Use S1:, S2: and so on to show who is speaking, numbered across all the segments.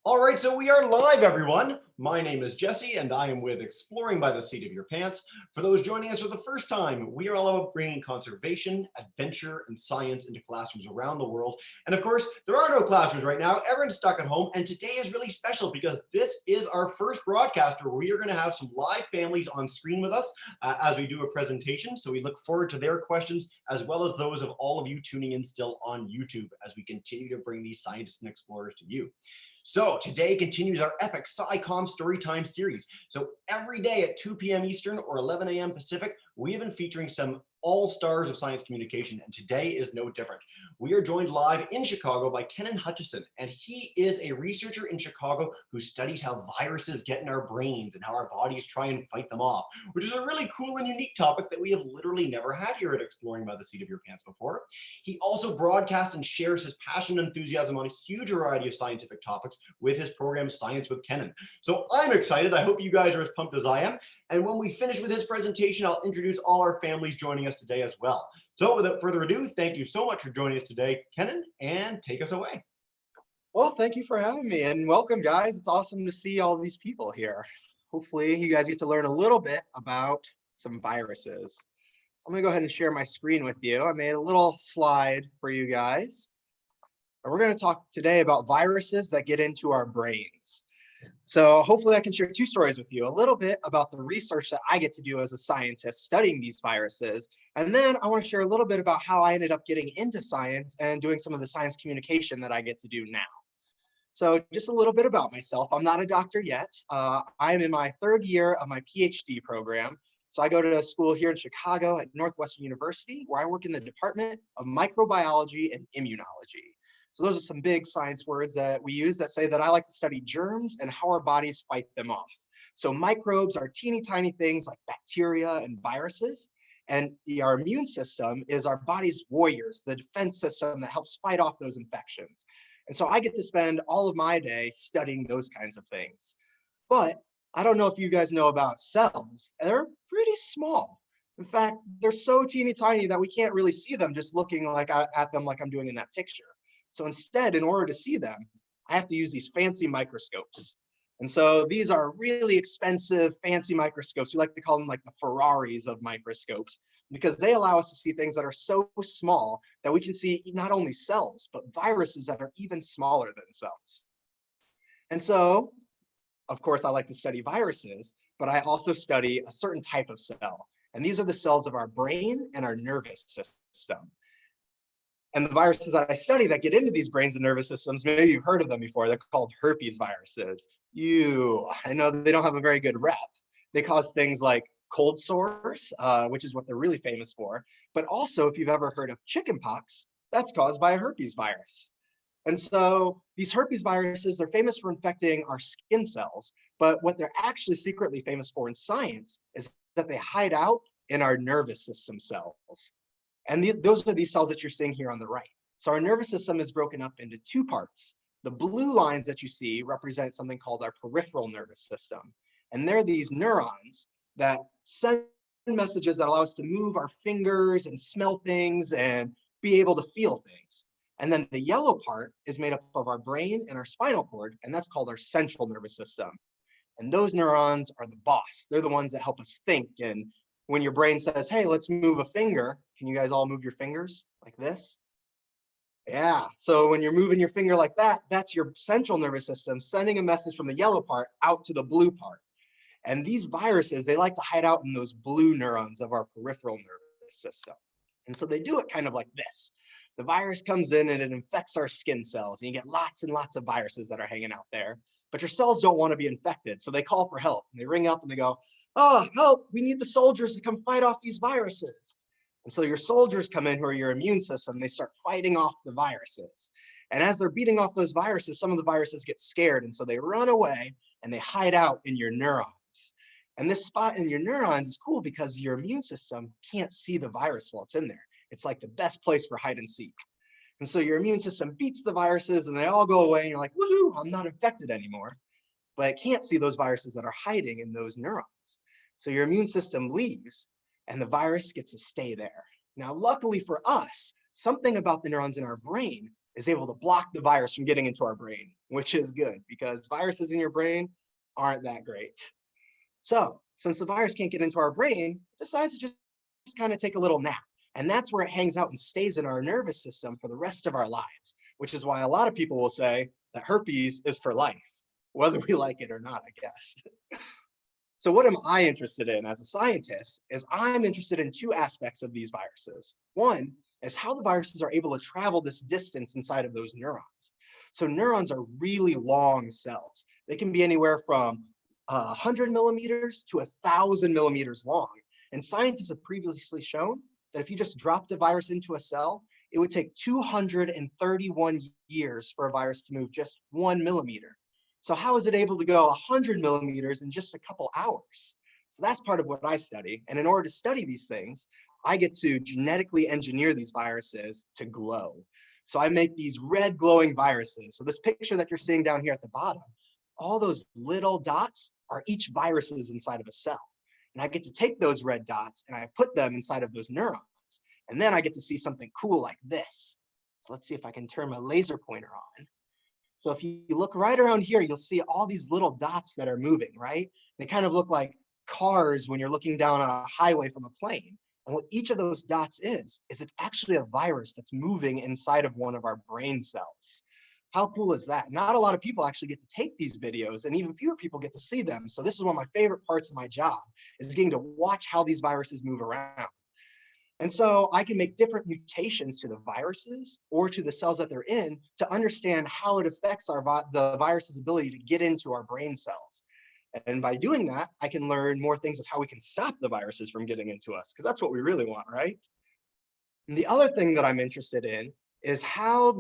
S1: All right, so we are live, everyone. My name is Jesse, and I am with Exploring by the Seat of Your Pants. For those joining us for the first time, we are all about bringing conservation, adventure, and science into classrooms around the world. And of course, there are no classrooms right now. Everyone's stuck at home, and today is really special because this is our first broadcast where we are going to have some live families on screen with us as we do a presentation. So we look forward to their questions as well as those of all of you tuning in still on YouTube as we continue to bring these scientists and explorers to you. So today continues our epic SciComm Storytime series. So every day at 2 p.m. Eastern or 11 a.m. Pacific, we have been featuring some all-stars of science communication, and today is no different. We are joined live in Chicago by Kennen Hutchison, and he is a researcher in Chicago who studies how viruses get in our brains and how our bodies try and fight them off, which is a really cool and unique topic that we have literally never had here at Exploring by the Seat of Your Pants before. He also broadcasts and shares his passion and enthusiasm on a huge variety of scientific topics with his program Science with Kennen. So I'm excited. I hope you guys are as pumped as I am. And when we finish with his presentation, I'll introduce all our families joining us today as well. So without further ado, thank you so much for joining us today, Kennen, and take us away.
S2: Well, thank you for having me, and welcome, guys. It's awesome to see all these people here. Hopefully, you guys get to learn a little bit about some viruses. So I'm going to go ahead and share my screen with you. I made a little slide for you guys. And we're going to talk today about viruses that get into our brains. So hopefully I can share two stories with you, a little bit about the research that I get to do as a scientist studying these viruses. And then I want to share a little bit about how I ended up getting into science and doing some of the science communication that I get to do now. So just a little bit about myself. I'm not a doctor yet. I'm in my third year of my Ph.D. program. So I go to school here in Chicago at Northwestern University, where I work in the Department of Microbiology and Immunology. So those are some big science words that we use that say that I like to study germs and how our bodies fight them off. So microbes are teeny tiny things like bacteria and viruses. And our immune system is our body's warriors, the defense system that helps fight off those infections. And so I get to spend all of my day studying those kinds of things. But I don't know if you guys know about cells. They're pretty small. In fact, they're so teeny tiny that we can't really see them just looking like at them like I'm doing in that picture. So instead, in order to see them, I have to use these fancy microscopes. And so these are really expensive, fancy microscopes. We like to call them like the Ferraris of microscopes, because they allow us to see things that are so small that we can see not only cells, but viruses that are even smaller than cells. And so, of course, I like to study viruses, but I also study a certain type of cell. And these are the cells of our brain and our nervous system. And the viruses that I study that get into these brains and nervous systems, maybe you've heard of them before, they're called herpesviruses. I know they don't have a very good rep. They cause things like cold sores, which is what they're really famous for. But also, if you've ever heard of chickenpox, that's caused by a herpes virus. And so these herpes viruses, they're famous for infecting our skin cells. But what they're actually secretly famous for in science is that they hide out in our nervous system cells. And those are these cells that you're seeing here on the right. So our nervous system is broken up into two parts. The blue lines that you see represent something called our peripheral nervous system. And they're these neurons that send messages that allow us to move our fingers and smell things and be able to feel things. And then the yellow part is made up of our brain and our spinal cord, and that's called our central nervous system. And those neurons are the boss. They're the ones that help us think. And when your brain says, hey, let's move a finger, can you guys all move your fingers like this? Yeah, so when you're moving your finger like that, that's your central nervous system sending a message from the yellow part out to the blue part. And these viruses, they like to hide out in those blue neurons of our peripheral nervous system. And so they do it kind of like this. The virus comes in and it infects our skin cells, and you get lots and lots of viruses that are hanging out there. But your cells don't want to be infected, so they call for help. And they ring up and they go, oh, help, we need the soldiers to come fight off these viruses. And so your soldiers come in who are your immune system, they start fighting off the viruses. And as they're beating off those viruses, some of the viruses get scared, and so they run away and they hide out in your neurons. And this spot in your neurons is cool because your immune system can't see the virus while it's in there. It's like the best place for hide and seek. And so your immune system beats the viruses and they all go away and you're like, woohoo, I'm not infected anymore. But it can't see those viruses that are hiding in those neurons. So your immune system leaves and the virus gets to stay there. Now, luckily for us, something about the neurons in our brain is able to block the virus from getting into our brain, which is good because viruses in your brain aren't that great. So since the virus can't get into our brain, it decides to just kind of take a little nap. And that's where it hangs out and stays in our nervous system for the rest of our lives, which is why a lot of people will say that herpes is for life, whether we like it or not, I guess. So what am I interested in as a scientist is I'm interested in two aspects of these viruses. One is how the viruses are able to travel this distance inside of those neurons. So neurons are really long cells. They can be anywhere from 100 millimeters to 1,000 millimeters long. And scientists have previously shown that if you just dropped a virus into a cell, it would take 231 years for a virus to move just 1 millimeter. So how is it able to go 100 millimeters in just a couple hours? So that's part of what I study. And in order to study these things, I get to genetically engineer these viruses to glow. So I make these red glowing viruses. So this picture that you're seeing down here at the bottom, all those little dots are each viruses inside of a cell. And I get to take those red dots and I put them inside of those neurons. And then I get to see something cool like this. So let's see if I can turn my laser pointer on. So if you look right around here, you'll see all these little dots that are moving, right? They kind of look like cars when you're looking down on a highway from a plane. And what each of those dots is it's actually a virus that's moving inside of one of our brain cells. How cool is that? Not a lot of people actually get to take these videos, and even fewer people get to see them. So this is one of my favorite parts of my job, is getting to watch how these viruses move around. And so I can make different mutations to the viruses or to the cells that they're in to understand how it affects the virus's ability to get into our brain cells. And by doing that, I can learn more things of how we can stop the viruses from getting into us, because that's what we really want, right? And the other thing that I'm interested in is how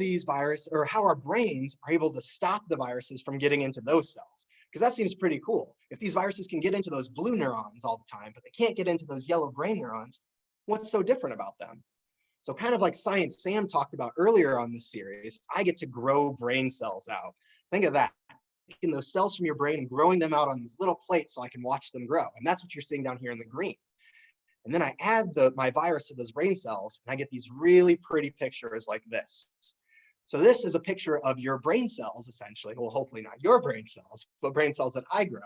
S2: how our brains are able to stop the viruses from getting into those cells. Because that seems pretty cool. If these viruses can get into those blue neurons all the time, but they can't get into those yellow brain neurons, what's so different about them? So kind of like Science Sam talked about earlier on this series, I get to grow brain cells out. Think of that, taking those cells from your brain and growing them out on these little plates so I can watch them grow. And that's what you're seeing down here in the green. And then I add my virus to those brain cells, and I get these really pretty pictures like this. So this is a picture of your brain cells, essentially. Well, hopefully not your brain cells, but brain cells that I grow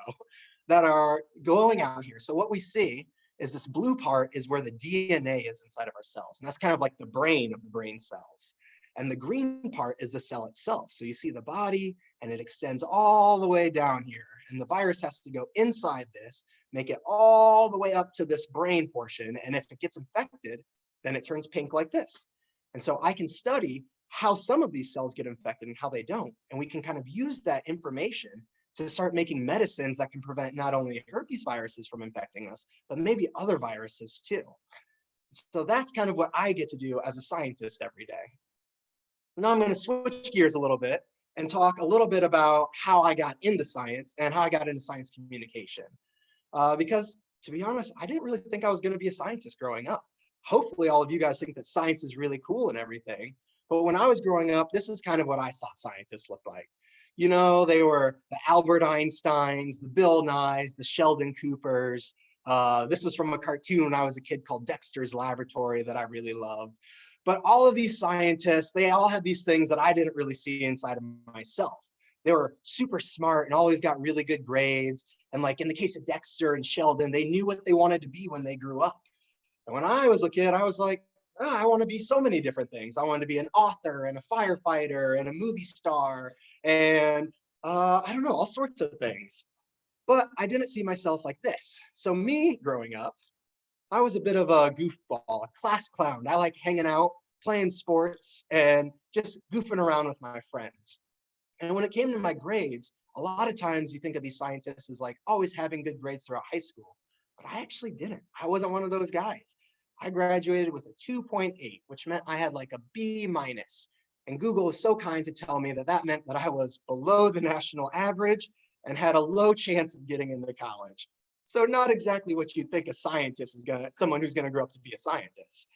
S2: that are glowing out here. So what we see is this blue part is where the DNA is inside of our cells. And that's kind of like the brain of the brain cells. And the green part is the cell itself. So you see the body, and it extends all the way down here. And the virus has to go inside this, make it all the way up to this brain portion. And if it gets infected, then it turns pink like this. And so I can study how some of these cells get infected and how they don't. And we can kind of use that information to start making medicines that can prevent not only herpes viruses from infecting us, but maybe other viruses too. So that's kind of what I get to do as a scientist every day. Now I'm going to switch gears a little bit and talk a little bit about how I got into science and how I got into science communication. Because to be honest, I didn't really think I was going to be a scientist growing up. Hopefully all of you guys think that science is really cool and everything. But when I was growing up, this is kind of what I thought scientists looked like. You know, they were the Albert Einsteins, the Bill Nyes, the Sheldon Coopers. This was from a cartoon when I was a kid called Dexter's Laboratory that I really loved. But all of these scientists, they all had these things that I didn't really see inside of myself. They were super smart and always got really good grades. And like in the case of Dexter and Sheldon, they knew what they wanted to be when they grew up. And when I was a kid, I was like, oh, I want to be so many different things. I wanted to be an author and a firefighter and a movie star and I don't know, all sorts of things. But I didn't see myself like this. So me growing up, I was a bit of a goofball, a class clown. I like hanging out, playing sports, and just goofing around with my friends. And when it came to my grades, a lot of times you think of these scientists as like always having good grades throughout high school, but I actually didn't. I wasn't one of those guys. I graduated with a 2.8, which meant I had like a B minus. And Google was so kind to tell me that that meant that I was below the national average and had a low chance of getting into college. So not exactly what you'd think a scientist is someone who's gonna grow up to be a scientist.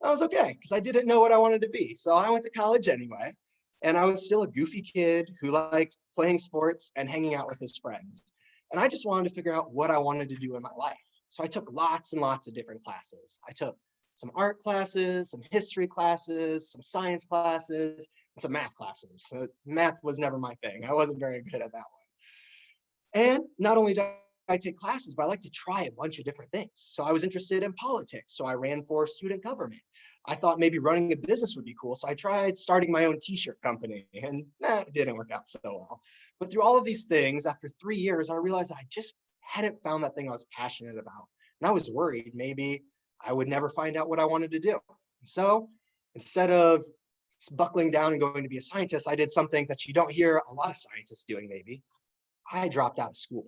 S2: That was okay, because I didn't know what I wanted to be. So I went to college anyway. And I was still a goofy kid who liked playing sports and hanging out with his friends. And I just wanted to figure out what I wanted to do in my life. So I took lots and lots of different classes. I took some art classes, some history classes, some science classes, some math classes. Math was never my thing. I wasn't very good at that one. And not only did I take classes, but I like to try a bunch of different things. So I was interested in politics. So I ran for student government. I thought maybe running a business would be cool. So I tried starting my own t-shirt company, and it didn't work out so well. But through all of these things, after 3 years, I realized I just hadn't found that thing I was passionate about. And I was worried maybe I would never find out what I wanted to do. So instead of buckling down and going to be a scientist, I did something that you don't hear a lot of scientists doing maybe. I dropped out of school.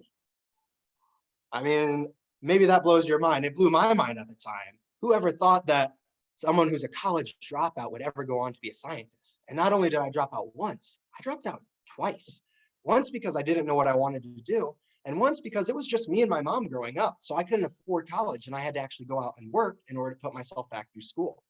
S2: I mean, maybe that blows your mind. It blew my mind at the time. Whoever thought that someone who's a college dropout would ever go on to be a scientist? And not only did I drop out once, I dropped out twice. Once because I didn't know what I wanted to do, and once because it was just me and my mom growing up. So I couldn't afford college and I had to actually go out and work in order to put myself back through school.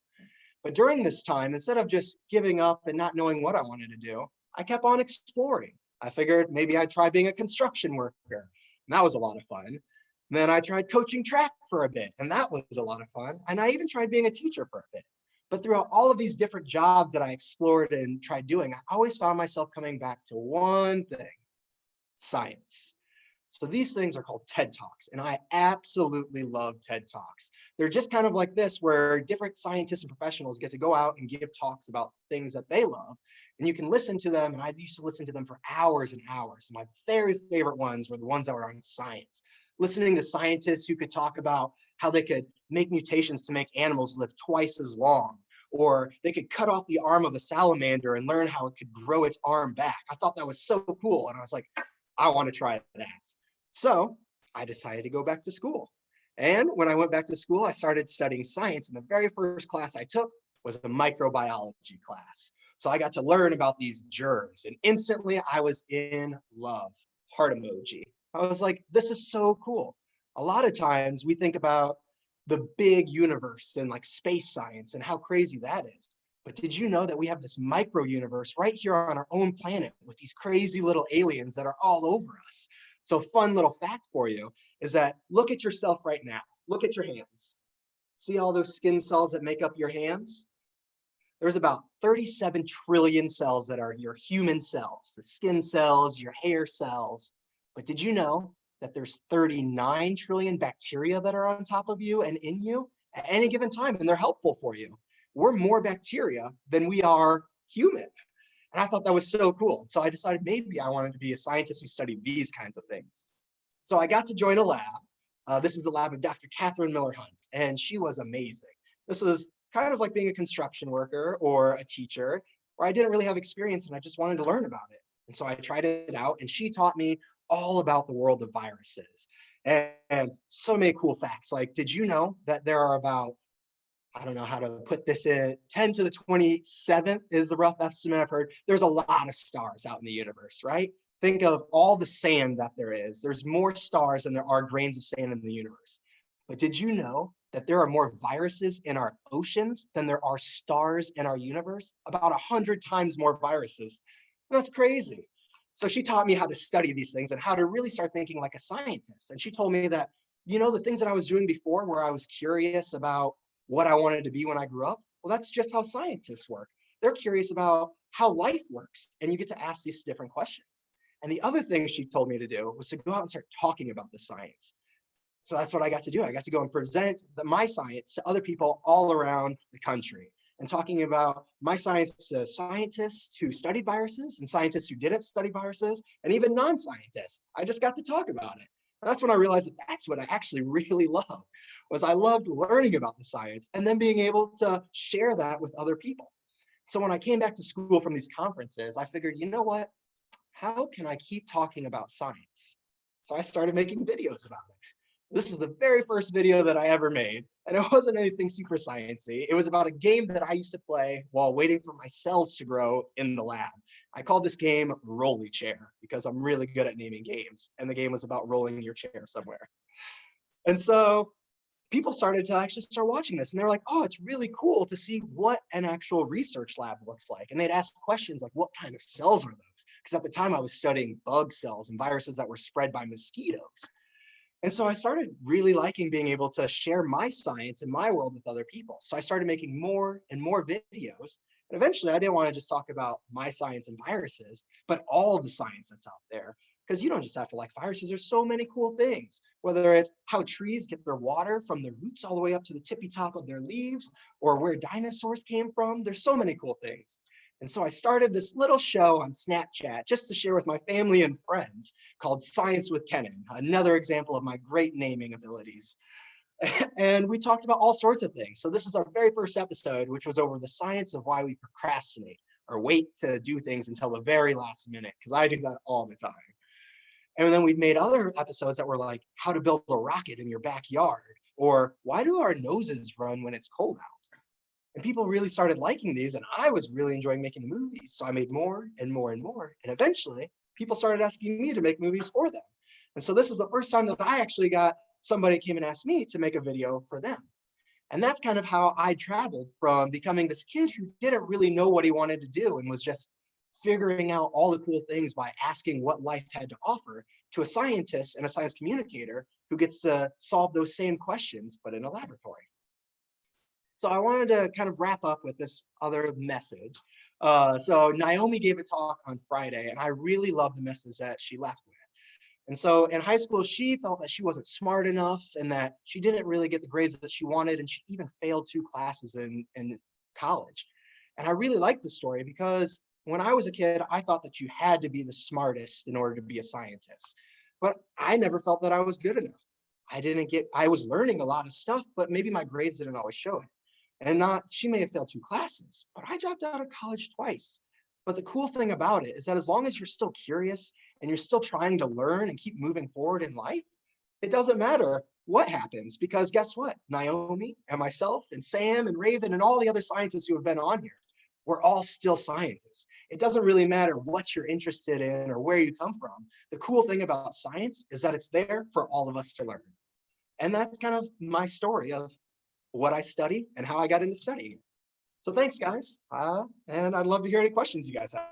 S2: But during this time, instead of just giving up and not knowing what I wanted to do, I kept on exploring. I figured maybe I'd try being a construction worker. And that was a lot of fun. And then I tried coaching track for a bit, and that was a lot of fun. And I even tried being a teacher for a bit. But throughout all of these different jobs that I explored and tried doing, I always found myself coming back to one thing: science. So these things are called TED Talks, and I absolutely love TED Talks. They're just kind of like this, where different scientists and professionals get to go out and give talks about things that they love, and you can listen to them. And I used to listen to them for hours and hours. My very favorite ones were the ones that were on science. Listening to scientists who could talk about how they could make mutations to make animals live twice as long, or they could cut off the arm of a salamander and learn how it could grow its arm back. I thought that was so cool, and I was like, I want to try that. So I decided to go back to school. And when I went back to school, I started studying science. And the very first class I took was a microbiology class. So I got to learn about these germs. And instantly I was in love. Heart emoji. I was like, this is so cool. A lot of times we think about the big universe and like space science and how crazy that is. But did you know that we have this micro universe right here on our own planet with these crazy little aliens that are all over us? So fun little fact for you is that look at yourself right now. Look at your hands. See all those skin cells that make up your hands? There's about 37 trillion cells that are your human cells, the skin cells, your hair cells. But did you know that there's 39 trillion bacteria that are on top of you and in you at any given time, and they're helpful for you? We're more bacteria than we are human. And I thought that was so cool. So I decided maybe I wanted to be a scientist who studied these kinds of things. So I got to join a lab. This is the lab of Dr. Catherine Miller Hunt, and she was amazing. This was kind of like being a construction worker or a teacher, where I didn't really have experience and I just wanted to learn about it. And so I tried it out, and she taught me all about the world of viruses and so many cool facts. Like, did you know that there are about, I don't know how to put this in, 10 to the 27th is the rough estimate I've heard. There's a lot of stars out in the universe, right? Think of all the sand that there is. There's more stars than there are grains of sand in the universe. But did you know that there are more viruses in our oceans than there are stars in our universe? About 100 times more viruses. That's crazy. So she taught me how to study these things and how to really start thinking like a scientist. And she told me that, you know, the things that I was doing before, where I was curious about what I wanted to be when I grew up, well, that's just how scientists work. They're curious about how life works, and you get to ask these different questions. And the other thing she told me to do was to go out and start talking about the science. So that's what I got to do. I got to go and present my science to other people all around the country, and talking about my science to scientists who studied viruses and scientists who didn't study viruses, and even non-scientists. I just got to talk about it. And that's when I realized that that's what I actually really love. Was I loved learning about the science and then being able to share that with other people. So when I came back to school from these conferences, I figured, you know what? How can I keep talking about science? So I started making videos about it. This is the very first video that I ever made, and it wasn't anything super sciencey. It was about a game that I used to play while waiting for my cells to grow in the lab. I called this game Rolly Chair because I'm really good at naming games, and the game was about rolling your chair somewhere. And so people started to actually start watching this, and they're like, oh, it's really cool to see what an actual research lab looks like. And they'd ask questions like, what kind of cells are those? Because at the time I was studying bug cells and viruses that were spread by mosquitoes. And so I started really liking being able to share my science and my world with other people. So I started making more and more videos. And eventually, I didn't want to just talk about my science and viruses, but all the science that's out there. Because you don't just have to like viruses, there's so many cool things, whether it's how trees get their water from their roots all the way up to the tippy top of their leaves, or where dinosaurs came from. There's so many cool things. And so I started this little show on Snapchat just to share with my family and friends called Science with Kennen, another example of my great naming abilities. And we talked about all sorts of things. So this is our very first episode, which was over the science of why we procrastinate or wait to do things until the very last minute, because I do that all the time. And then we've made other episodes that were like how to build a rocket in your backyard, or why do our noses run when it's cold out? And people really started liking these, and I was really enjoying making the movies. So I made more and more and more. And eventually, people started asking me to make movies for them. And so this was the first time that I actually got somebody came and asked me to make a video for them. And that's kind of how I traveled from becoming this kid who didn't really know what he wanted to do and was just figuring out all the cool things by asking what life had to offer, to a scientist and a science communicator who gets to solve those same questions, but in a laboratory. So I wanted to kind of wrap up with this other message. So Naomi gave a talk on Friday, and I really loved the message that she left with. And so in high school, she felt that she wasn't smart enough and that she didn't really get the grades that she wanted, and she even failed 2 classes in college. And I really like this story because when I was a kid, I thought that you had to be the smartest in order to be a scientist. But I never felt that I was good enough. I was learning a lot of stuff, but maybe my grades didn't always show it. And she may have failed 2 classes, but I dropped out of college twice. But the cool thing about it is that as long as you're still curious and you're still trying to learn and keep moving forward in life, it doesn't matter what happens, because guess what? Naomi and myself and Sam and Raven and all the other scientists who have been on here, we're all still scientists. It doesn't really matter what you're interested in or where you come from. The cool thing about science is that it's there for all of us to learn. And that's kind of my story of what I study and how I got into studying. So thanks, guys. And I'd love to hear any questions you guys have.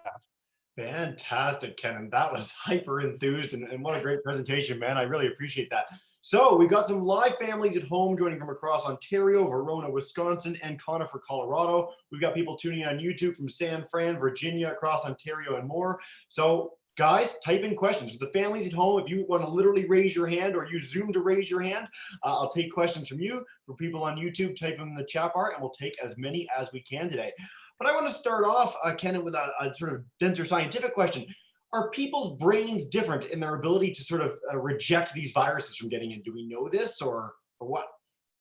S1: Fantastic, Kennen. That was hyper enthused, and what a great presentation, man. I really appreciate that. So we've got some live families at home joining from across Ontario, Verona, Wisconsin, and Conifer, Colorado. We've got people tuning in on YouTube from San Fran, Virginia, across Ontario, and more. So guys, type in questions. For the families at home, if you want to literally raise your hand or use Zoom to raise your hand, I'll take questions from you. For people on YouTube, type them in the chat bar, and we'll take as many as we can today. But I want to start off, Kennen, with a sort of denser scientific question. Are people's brains different in their ability to sort of reject these viruses from getting in? Do we know this, or what?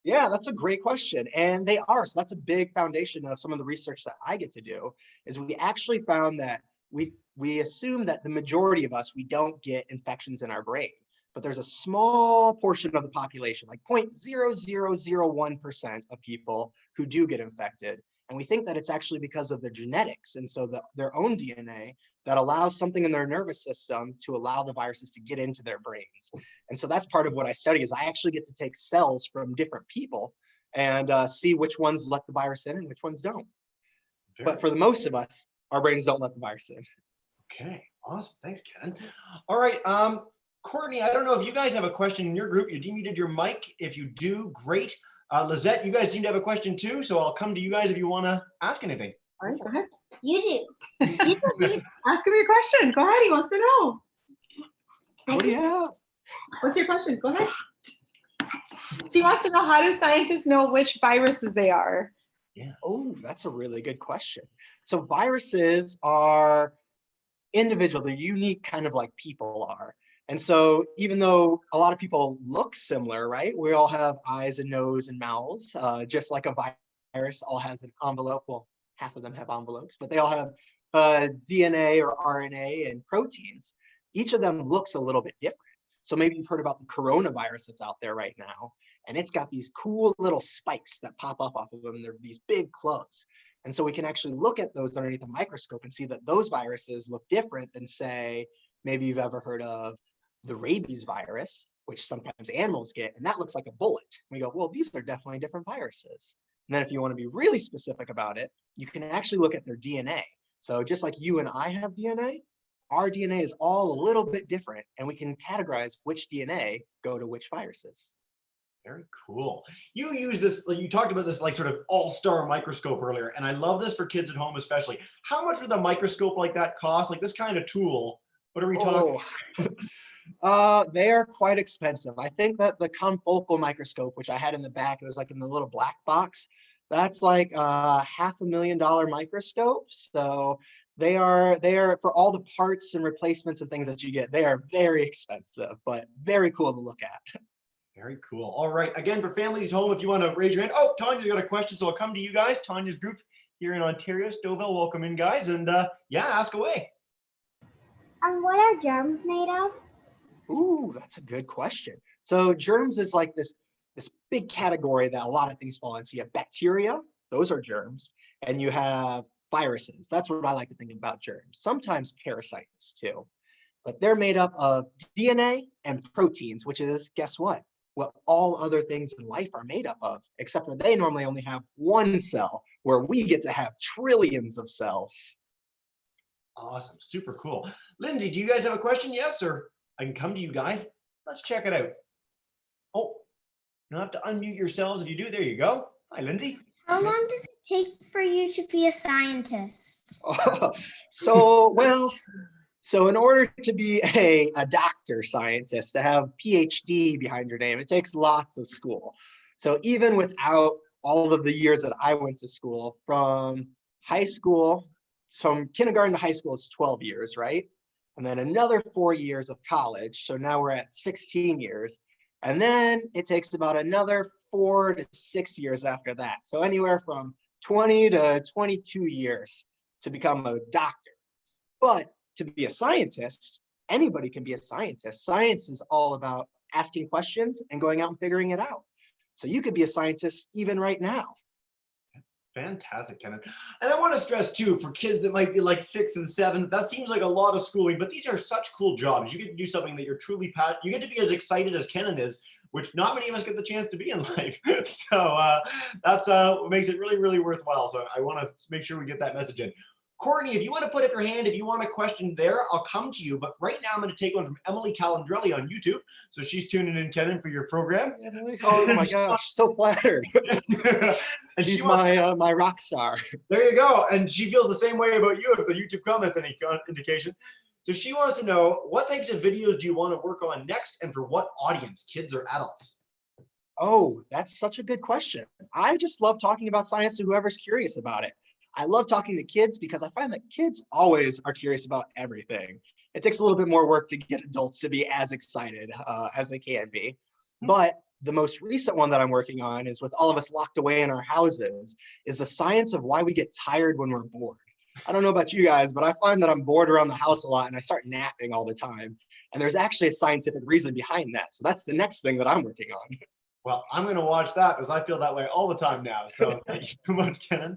S2: Yeah, that's a great question. And they are. So that's a big foundation of some of the research that I get to do, is we actually found that we assume that the majority of us, we don't get infections in our brain. But there's a small portion of the population, like 0.0001% of people who do get infected. And we think that it's actually because of their genetics, and so their own DNA, that allows something in their nervous system to allow the viruses to get into their brains. And so that's part of what I study, is I actually get to take cells from different people and see which ones let the virus in and which ones don't. But for the most of us, our brains don't let the virus in.
S1: Okay, awesome. Thanks, Kennen. All right, Courtney, I don't know if you guys have a question in your group. You demuted your mic. If you do, great. Lizette, you guys seem to have a question too, so I'll come to you guys if you want to ask anything.
S3: All right, go ahead.
S4: You do.
S3: Ask him your question. Go ahead. He wants to know.
S2: What do you have?
S3: What's your question? Go ahead. She wants to know, how do scientists know which viruses they are?
S2: Yeah. Oh, that's a really good question. So viruses are individual. They're unique, kind of like people are. And so even though a lot of people look similar, right? We all have eyes and nose and mouths, just like a virus all has an envelope. Well, half of them have envelopes, but they all have DNA or RNA and proteins. Each of them looks a little bit different. So maybe you've heard about the coronavirus that's out there right now, and it's got these cool little spikes that pop up off of them, and they're these big clubs. And so we can actually look at those underneath a microscope and see that those viruses look different than, say, maybe you've ever heard of the rabies virus, which sometimes animals get, and that looks like a bullet. We go, well, these are definitely different viruses. And then if you want to be really specific about it, you can actually look at their DNA. So just like you and I have DNA, our DNA is all a little bit different, and we can categorize which DNA go to which viruses.
S1: Very cool. You use this, like, you talked about this like sort of all-star microscope earlier, and I love this for kids at home especially. How much would a microscope like that cost? Like this kind of tool, what are we talking?
S2: They are quite expensive. I think that the confocal microscope, which I had in the back, it was like in the little black box. That's like a $500,000 microscope. So they are for all the parts and replacements and things that you get. They are very expensive, but very cool to look at.
S1: Very cool. All right. Again, for families at home, if you want to raise your hand. Oh, Tanya's got a question, so I'll come to you guys. Tanya's group here in Ontario, Stouffville. Welcome in, guys. And yeah, ask away.
S4: What are germs made of?
S2: Ooh, that's a good question. So germs is like this big category that a lot of things fall into. You have bacteria, those are germs, and you have viruses. That's what I like to think about germs. Sometimes parasites too, but they're made up of DNA and proteins, which is, guess what all other things in life are made up of, except for they normally only have one cell, where we get to have trillions of cells.
S1: Awesome. Super cool. Lindsay, do you guys have a question? Yes, or I can come to you guys. Let's check it out. Oh, you don't have to unmute yourselves. If you do, there you go. Hi, Lindsay.
S4: How long does it take for you to be a scientist?
S2: So in order to be a doctor scientist, to have Ph.D. behind your name, it takes lots of school. So even without all of the years that I went to school, from kindergarten to high school is 12 years, right? And then another 4 years of college. So now we're at 16 years. And then it takes about another 4 to 6 years after that. So anywhere from 20 to 22 years to become a doctor. But to be a scientist, anybody can be a scientist. Science is all about asking questions and going out and figuring it out. So you could be a scientist even right now.
S1: Fantastic, Kennen. And I want to stress too, for kids that might be like 6 and 7, that seems like a lot of schooling, but these are such cool jobs. You get to do something that you're truly passionate. You get to be as excited as Kennen is, which not many of us get the chance to be in life. So that's what makes it really, really worthwhile. So I want to make sure we get that message in. Courtney, if you want to put up your hand, if you want a question there, I'll come to you. But right now, I'm going to take one from Emily Calandrelli on YouTube. So she's tuning in, Kennen, for your program.
S2: Oh my gosh, so flattered. And she's my rock star.
S1: There you go. And she feels the same way about you, if the YouTube comments any indication. So she wants to know, what types of videos do you want to work on next, and for what audience, kids or adults?
S2: Oh, that's such a good question. I just love talking about science to whoever's curious about it. I love talking to kids because I find that kids always are curious about everything. It takes a little bit more work to get adults to be as excited as they can be. But the most recent one that I'm working on is, with all of us locked away in our houses, is the science of why we get tired when we're bored. I don't know about you guys, but I find that I'm bored around the house a lot and I start napping all the time. And there's actually a scientific reason behind that. So that's the next thing that I'm working on.
S1: Well, I'm going to watch that because I feel that way all the time now. So thank you so much, Kennen.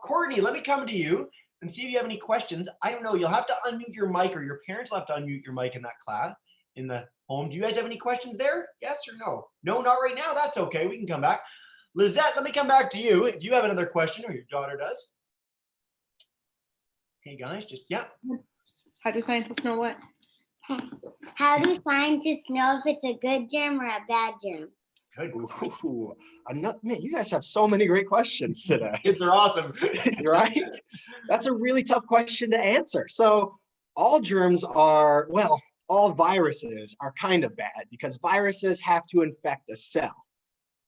S1: Courtney, let me come to you and see if you have any questions. I don't know. You'll have to unmute your mic, or your parents will have to unmute your mic in that class, in the home. Do you guys have any questions there? Yes or no? No, not right now. That's okay. We can come back. Lizette, let me come back to you if you have another question, or your daughter does. Hey, guys, just, yeah.
S3: How do scientists know what?
S4: How do scientists know if it's a good germ or a bad germ?
S1: Good.
S2: Ooh, man, you guys have so many great questions today.
S1: Kids are awesome.
S2: Right? That's a really tough question to answer. So all germs are, well, all viruses are kind of bad, because viruses have to infect a cell.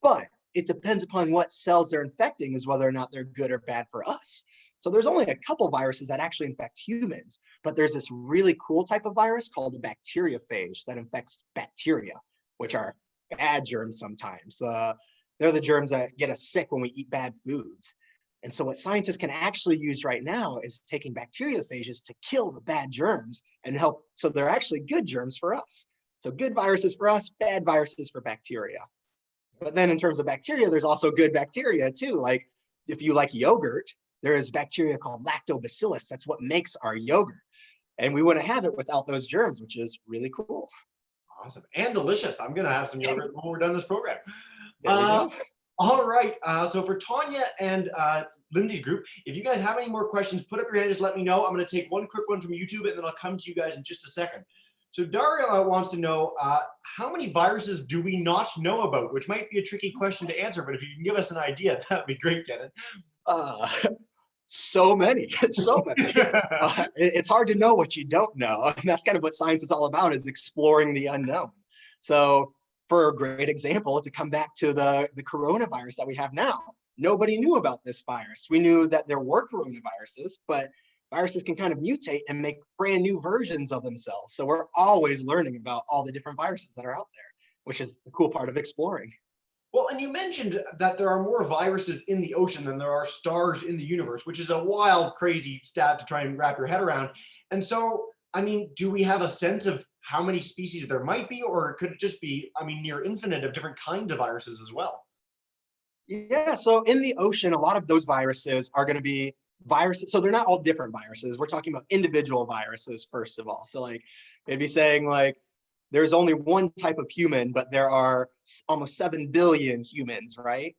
S2: But it depends upon what cells they're infecting is whether or not they're good or bad for us. So there's only a couple viruses that actually infect humans, but there's this really cool type of virus called a bacteriophage that infects bacteria, which are bad germs sometimes. They're the germs that get us sick when we eat bad foods. And so what scientists can actually use right now is taking bacteriophages to kill the bad germs and help. So they're actually good germs for us. So good viruses for us, bad viruses for bacteria. But then in terms of bacteria, there's also good bacteria too. Like if you like yogurt, there is bacteria called lactobacillus. That's what makes our yogurt. And we wouldn't have it without those germs, which is really cool.
S1: Awesome. And delicious. I'm going to have some yogurt when we're done this program.
S2: There we go.
S1: All right. So for Tanya and Lindsay's group, if you guys have any more questions, put up your hand, just let me know. I'm going to take one quick one from YouTube, and then I'll come to you guys in just a second. So Daria wants to know, how many viruses do we not know about? Which might be a tricky question to answer, but if you can give us an idea, that'd be great, Kennen.
S2: So many, so many. It's hard to know what you don't know. And that's kind of what science is all about, is exploring the unknown. So for a great example, to come back to the coronavirus that we have now, nobody knew about this virus. We knew that there were coronaviruses, but viruses can kind of mutate and make brand new versions of themselves. So we're always learning about all the different viruses that are out there, which is the cool part of exploring.
S1: Well, and you mentioned that there are more viruses in the ocean than there are stars in the universe, which is a wild, crazy stat to try and wrap your head around. And so, I mean, do we have a sense of how many species there might be, or could it just be, I mean, near infinite of different kinds of viruses as well?
S2: Yeah, so in the ocean, a lot of those viruses are going to be viruses. So they're not all different viruses. We're talking about individual viruses, first of all. So like maybe saying like, there's only one type of human, but there are almost 7 billion humans, right?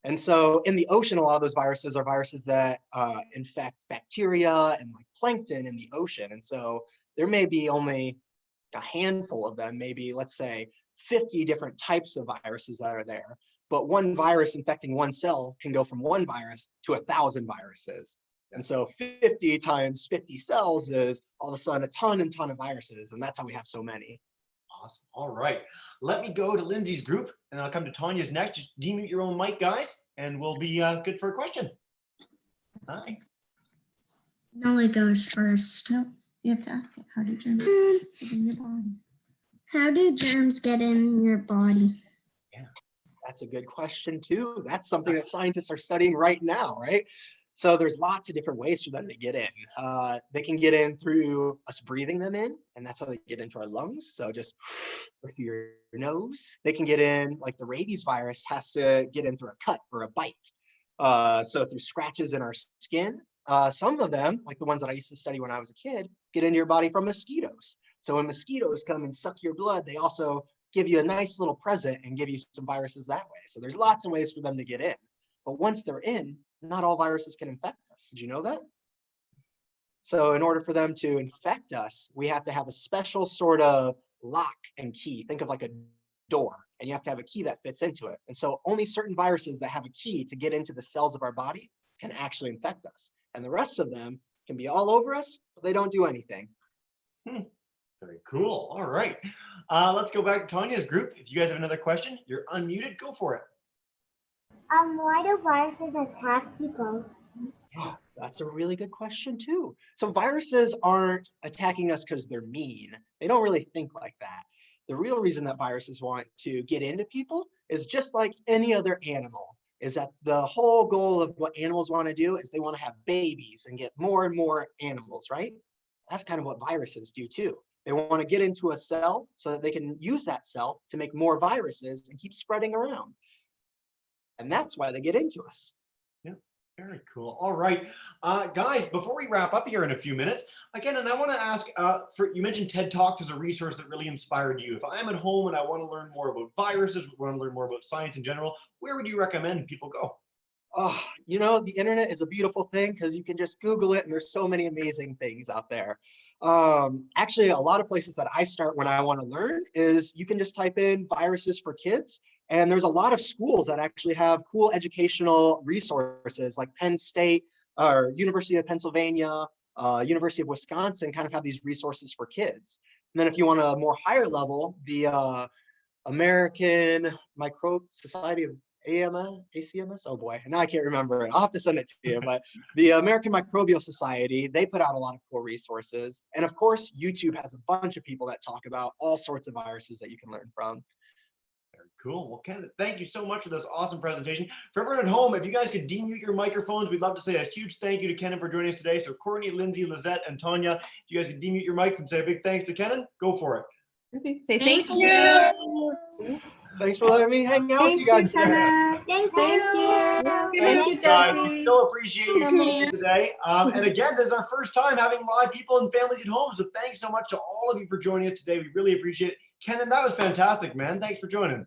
S2: And so in the ocean, a lot of those viruses are viruses that infect bacteria and like plankton in the ocean. And so there may be only a handful of them, maybe let's say 50 different types of viruses that are there. But one virus infecting one cell can go from one virus to 1,000 viruses. And so 50 times 50 cells is all of a sudden a ton of viruses. And that's how we have so many.
S1: Awesome. All right. Let me go to Lindsay's group, and then I'll come to Tanya's next. Just demute your own mic, guys, and we'll be good for a question. Hi.
S5: Nolly goes first.
S3: No, you have to ask it. How do germs get in your body?
S5: How do germs get in your body?
S2: Yeah, that's a good question too. That's something that scientists are studying right now, right? So there's lots of different ways for them to get in. They can get in through us breathing them in, and that's how they get into our lungs. So just through your nose. They can get in, like the rabies virus has to get in through a cut or a bite. So through scratches in our skin. Some of them, like the ones that I used to study when I was a kid, get into your body from mosquitoes. So when mosquitoes come and suck your blood, they also give you a nice little present and give you some viruses that way. So there's lots of ways for them to get in. But once they're in, not all viruses can infect us. Did you know that? So in order for them to infect us, we have to have a special sort of lock and key. Think of like a door, and you have to have a key that fits into it. And so only certain viruses that have a key to get into the cells of our body can actually infect us. And the rest of them can be all over us, but they don't do anything.
S1: Very cool. All right. Let's go back to Tanya's group. If you guys have another question, you're unmuted. Go for it.
S4: Why do viruses attack people?
S2: Oh, that's a really good question too. So viruses aren't attacking us because they're mean. They don't really think like that. The real reason that viruses want to get into people is just like any other animal, is that the whole goal of what animals want to do is they want to have babies and get more and more animals, right? That's kind of what viruses do too. They want to get into a cell so that they can use that cell to make more viruses and keep spreading around. And that's why they get into us.
S1: Yeah, very cool. All right, guys, before we wrap up here in a few minutes, again, and I want to ask, you mentioned TED Talks as a resource that really inspired you. If I'm at home and I want to learn more about viruses, want to learn more about science in general, where would you recommend people go?
S2: Oh, you know, the internet is a beautiful thing because you can just Google it and there's so many amazing things out there. Actually, a lot of places that I start when I want to learn is you can just type in viruses for kids. And there's a lot of schools that actually have cool educational resources like Penn State or University of Pennsylvania, University of Wisconsin kind of have these resources for kids. And then if you want a more higher level, the American Microbe Society of ACMS, oh boy, now I can't remember it. I'll have to send it to you, but the American Microbial Society, they put out a lot of cool resources. And of course, YouTube has a bunch of people that talk about all sorts of viruses that you can learn from.
S1: Very cool. Well, Ken, thank you so much for this awesome presentation. For everyone at home, if you guys could demute your microphones, we'd love to say a huge thank you to Kennen for joining us today. So Courtney, Lindsay, Lizette, and Tanya, if you guys could demute your mics and say a big thanks to Kennen, go for it.
S3: Okay, say thank you.
S2: Thanks for letting me hang out with you guys today.
S4: Thank you.
S1: Thank you, guys. We so appreciate you coming here today. And again, this is our first time having live people and families at home. So thanks so much to all of you for joining us today. We really appreciate it. Kennen, that was fantastic, man. Thanks for joining.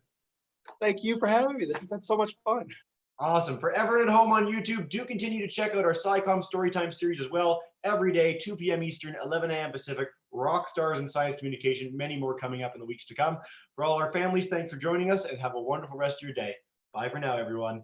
S2: Thank you for having me. This has been so much fun.
S1: Awesome. For everyone at home on YouTube, do continue to check out our SciComm Storytime series as well. Every day, 2 p.m. Eastern, 11 a.m. Pacific. Rock stars in science communication. Many more coming up in the weeks to come. For all our families, thanks for joining us and have a wonderful rest of your day. Bye for now, everyone.